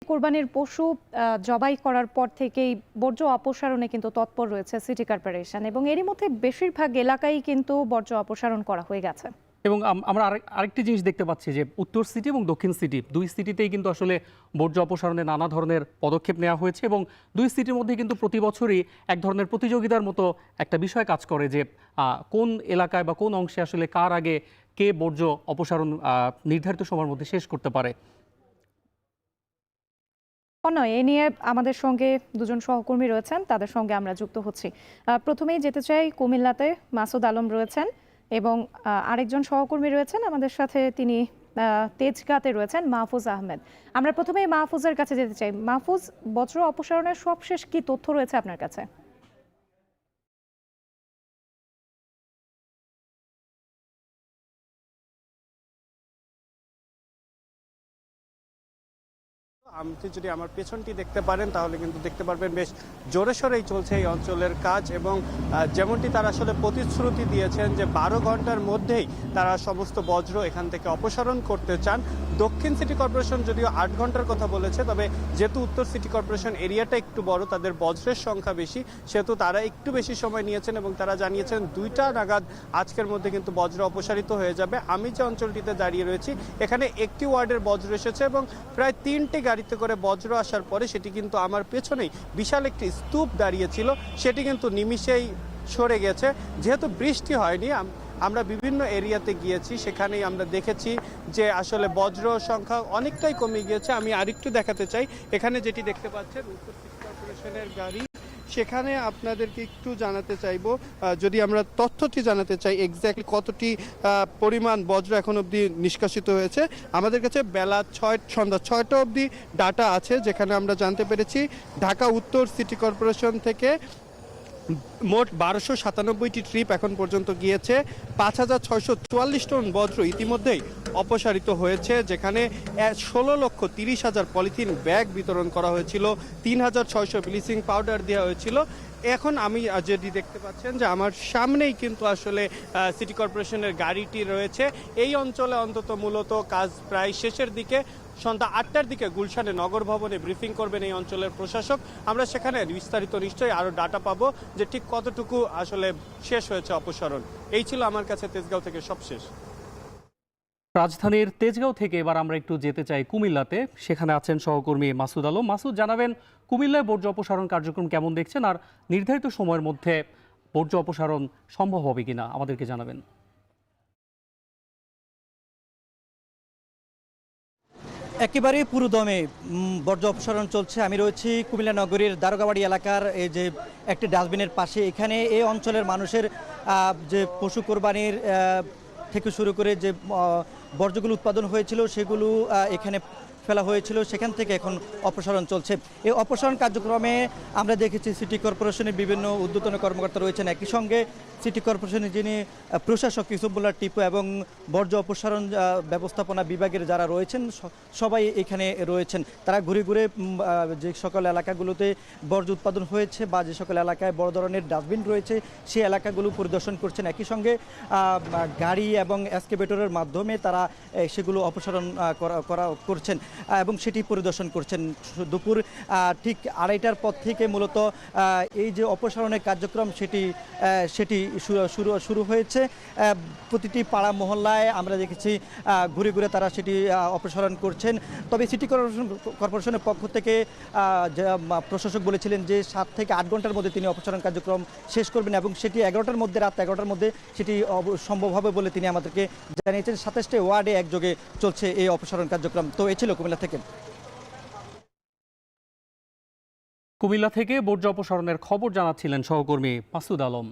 কোরবানির পশু জবাই করার পর থেকেই বর্জ্য অপসারণে কিন্তু তৎপর রয়েছে সিটি কর্পোরেশন এবং এরই মধ্যে বেশিরভাগ এলাকায় কিন্তু বর্জ্য অপসারণ করা হয়ে গেছে। এবং আমরা আরেকটি জিনিস দেখতে পাচ্ছি যে উত্তর সিটি এবং দক্ষিণ সিটি দুই সিটিতেই কিন্তু আসলে বর্জ্য অপসারণে নানা ধরনের পদক্ষেপ নেওয়া হয়েছে এবং দুই সিটির মধ্যে কিন্তু প্রতি বছরই এক ধরনের প্রতিযোগিতার মতো একটা বিষয় কাজ করে যে কোন এলাকায় বা কোন অংশে আসলে কার আগে কে বর্জ্য অপসারণ নির্ধারিত সময়ের মধ্যে শেষ করতে পারে। নয়, এ নিয়ে আমাদের সঙ্গে দুজন সহকর্মী রয়েছেন, তাদের সঙ্গে আমরা যুক্ত হচ্ছি। প্রথমেই যেতে চাই কুমিল্লাতে মাসুদ আলম রয়েছেন এবং আরেকজন সহকর্মী রয়েছেন আমাদের সাথে, তিনি তেজগাঁতে রয়েছেন মাহফুজ আহমেদ। আমরা প্রথমেই মাহফুজের কাছে যেতে চাই। মাহফুজ, বর্জ্য অপসারণের সবশেষ কি তথ্য রয়েছে আপনার কাছে? আপনি যদি আমার পেছনটি দেখতে পারেন তাহলে কিন্তু দেখতে পারবেন বেশ জোরে সোরেই চলছে এই অঞ্চলের কাজ এবং যেমনটি তারা আসলে প্রতিশ্রুতি দিয়েছেন যে 12 ঘন্টার মধ্যেই তারা সমস্ত বজ্র এখান থেকে অপসারণ করতে চান। দক্ষিণ সিটি কর্পোরেশন যদিও 8 ঘন্টার কথা বলেছে, তবে যেহেতু উত্তর সিটি কর্পোরেশন এরিয়াটা একটু বড়, তাদের বজ্রের সংখ্যা বেশি, সেহেতু তারা একটু বেশি সময় নিয়েছেন এবং তারা জানিয়েছেন 2টা নাগাদ আজকের মধ্যে কিন্তু বজ্র অপসারিত হয়ে যাবে। আমি যে অঞ্চলটিতে দাঁড়িয়ে রয়েছি এখানে একটি ওয়ার্ডের বজ্র এসেছে এবং প্রায় 3টে গাড়িতে করে বজ্র আসার পরে সেটি কিন্তু আমার পেছনেই বিশাল একটি স্তূপ দাঁড়িয়েছিল, সেটি কিন্তু নিমিষেই সরে গেছে। যেহেতু বৃষ্টি হয়নি, আমরা বিভিন্ন এরিয়াতে গিয়েছি, সেখানেই আমরা দেখেছি যে আসলে বজ্র সংখ্যা অনেকটাই কমে গিয়েছে। আমি আরেকটু দেখাতে চাই, এখানে যেটি দেখতে পাচ্ছেন উত্তর সিটি কর্পোরেশনের গাড়ি, সেখানে আপনাদেরকে একটু জানাতে চাইব, যদি আমরা তথ্যটি জানাতে চাই এক্স্যাক্টলি কতটি পরিমাণ বজ্র এখন অবধি নিষ্কাশিত হয়েছে। আমাদের কাছে সন্ধ্যা 6টা অবধি ডাটা আছে, যেখানে আমরা জানতে পেরেছি ঢাকা উত্তর সিটি কর্পোরেশন থেকে মোট 1297টি ট্রিপ এখন পর্যন্ত গিয়েছে। 5644 টন বজ্র ইতিমধ্যেই অপসারিত হয়েছে, যেখানে 16,30,000 পলিথিন ব্যাগ বিতরণ করা হয়েছিল, 3,600 ব্লিচিং পাউডার দেওয়া হয়েছিল। এখন আমি যেটি দেখতে পাচ্ছেন যে আমার সামনেই কিন্তু আসলে সিটি কর্পোরেশনের গাড়িটি রয়েছে। এই অঞ্চলে অন্তত মূলত কাজ প্রায় শেষের দিকে। সন্ধ্যা 8টার দিকে গুলশানে নগর ভবনে ব্রিফিং করবেন এই অঞ্চলের প্রশাসক। আমরা সেখানে বিস্তারিত নিশ্চয়ই আরও ডাটা পাবো যে ঠিক কতটুকু আসলে শেষ হয়েছে অপসারণ। এই ছিল আমার কাছে তেজগাঁও থেকে সবশেষ। রাজধানীর তেজগাঁও থেকে এবার আমরা একটু যেতে চাই কুমিল্লাতে, সেখানে আছেন সহকর্মী মাসুদ আলম। মাসুদ, জানাবেন কুমিল্লায় বর্জ্য অপসারণ কার্যক্রম কেমন দেখছেন আর নির্ধারিত সময়ের মধ্যে বর্জ্য অপসারণ সম্ভব হবে কিনা আমাদেরকে জানাবেন। একেবারে পুরোদমে বর্জ্য অপসারণ চলছে। আমি রয়েছি কুমিল্লা নগরীর দারোগাবাড়ি এলাকার এই যে একটি ডাস্টবিনের পাশে। এখানে এই অঞ্চলের মানুষের যে পশু কোরবানির থেকে শুরু করে যে বর্জ্যগুলো উৎপাদন হয়েছিল সেগুলো এখানে ফেলা হয়েছিল, সেখান থেকে এখন অপসারণ চলছে। এই অপসারণ কার্যক্রমে আমরা দেখেছি সিটি কর্পোরেশনের বিভিন্ন ঊর্ধ্বতন কর্মকর্তা রয়েছেন, একই সঙ্গে সিটি কর্পোরেশনের যিনি প্রশাসক ইউসুফুল্লাহ টিপু এবং বর্জ্য অপসারণ ব্যবস্থাপনা বিভাগের যারা রয়েছেন সবাই এখানে রয়েছেন। তারা ঘুরে ঘুরে যে সকল এলাকাগুলোতে বর্জ্য উৎপাদন হয়েছে বা যে সকল এলাকায় বড় ধরনের ডাস্টবিন রয়েছে সেই এলাকাগুলো পরিদর্শন করছেন, একই সঙ্গে গাড়ি এবং এক্সকেভেটরের মাধ্যমে তারা সেগুলো অপসারণ করছেন এবং সেটি পরিদর্শন করছেন। দুপুর ঠিক 2:30টার পর থেকে মূলত এই যে অপসারণের কার্যক্রম সেটি শুরু হয়েছে। প্রতিটি পাড়া মহল্লায় আমরা দেখেছি ঘুরে ঘুরে তারা সেটি অপসারণ করছেন। তবে সিটি কর্পোরেশনের পক্ষ থেকে প্রশাসক বলেছিলেন যে 7 থেকে 8 ঘন্টার মধ্যে তিনি অপসারণ কার্যক্রম শেষ করবেন এবং সেটি রাত 11টার মধ্যে সেটি সম্ভব হবে বলে তিনি আমাদেরকে জানিয়েছেন। 27টি ওয়ার্ডে একযোগে চলছে এই অপসারণ কার্যক্রম। তো এ ছিল কুমিল্লা থেকে। কুমিল্লা থেকে বর্জ্য অপসারণের খবর জানাচ্ছিলেন সহকর্মী মাসুদ আলম।